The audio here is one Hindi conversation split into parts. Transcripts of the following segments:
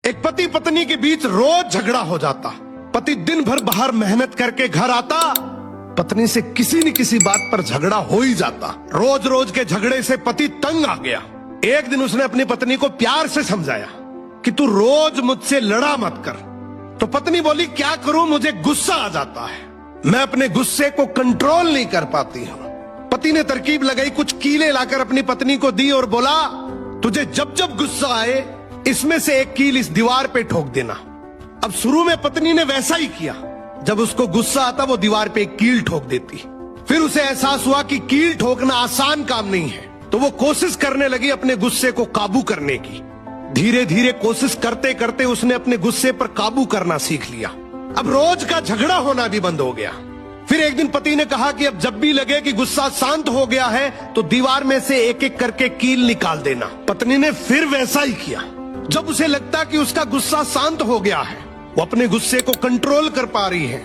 एक पति पत्नी के बीच रोज झगड़ा हो जाता। पति दिन भर बाहर मेहनत करके घर आता, पत्नी से किसी न किसी बात पर झगड़ा हो ही जाता। रोज रोज के झगड़े से पति तंग आ गया। एक दिन उसने अपनी पत्नी को प्यार से समझाया कि तू रोज मुझसे लड़ा मत कर। तो पत्नी बोली, क्या करूं, मुझे गुस्सा आ जाता है, मैं अपने गुस्से को कंट्रोल नहीं कर पाती हूं। पति ने तरकीब लगाई, कुछ कीलें लाकर अपनी पत्नी को दी और बोला, तुझे जब जब गुस्सा आए इसमें से एक कील इस दीवार पे ठोक देना। अब शुरू में पत्नी ने वैसा ही किया, जब उसको गुस्सा आता वो दीवार पे एक कील ठोक देती। फिर उसे एहसास हुआ कि कील ठोकना आसान काम नहीं है, तो वो कोशिश करने लगी अपने गुस्से को काबू करने की। धीरे धीरे कोशिश करते करते उसने अपने गुस्से पर काबू करना सीख लिया। अब रोज का झगड़ा होना भी बंद हो गया। फिर एक दिन पति ने कहा कि अब जब भी लगे कि गुस्सा शांत हो गया है तो दीवार में से एक एक करके कील निकाल देना। पत्नी ने फिर वैसा ही किया। जब उसे लगता कि उसका गुस्सा शांत हो गया है, वो अपने गुस्से को कंट्रोल कर पा रही है,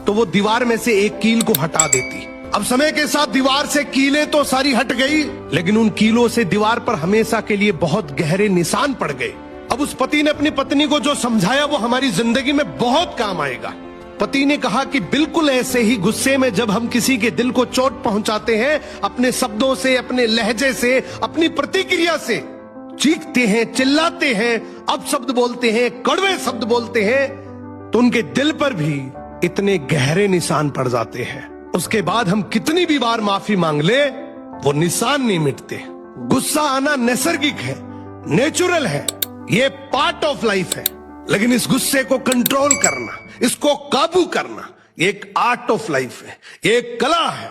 तो वो दीवार में से एक कील को हटा देती। अब समय के साथ दीवार से कीलें तो सारी हट गई, लेकिन उन कीलों से दीवार पर हमेशा के लिए बहुत गहरे निशान पड़ गए। अब उस पति ने अपनी पत्नी को जो समझाया वो हमारी जिंदगी में बहुत काम आएगा। पति ने कहा कि बिल्कुल ऐसे ही गुस्से में जब हम किसी के दिल को चोट पहुंचाते हैं, अपने शब्दों से, अपने लहजे से, अपनी प्रतिक्रिया से, चीखते हैं, चिल्लाते हैं, अपशब्द बोलते हैं, कड़वे शब्द बोलते हैं, तो उनके दिल पर भी इतने गहरे निशान पड़ जाते हैं। उसके बाद हम कितनी भी बार माफी मांग ले, वो निशान नहीं मिटते। गुस्सा आना नैसर्गिक है, नेचुरल है, ये पार्ट ऑफ लाइफ है। लेकिन इस गुस्से को कंट्रोल करना, इसको काबू करना, ये एक आर्ट ऑफ लाइफ है, ये एक कला है।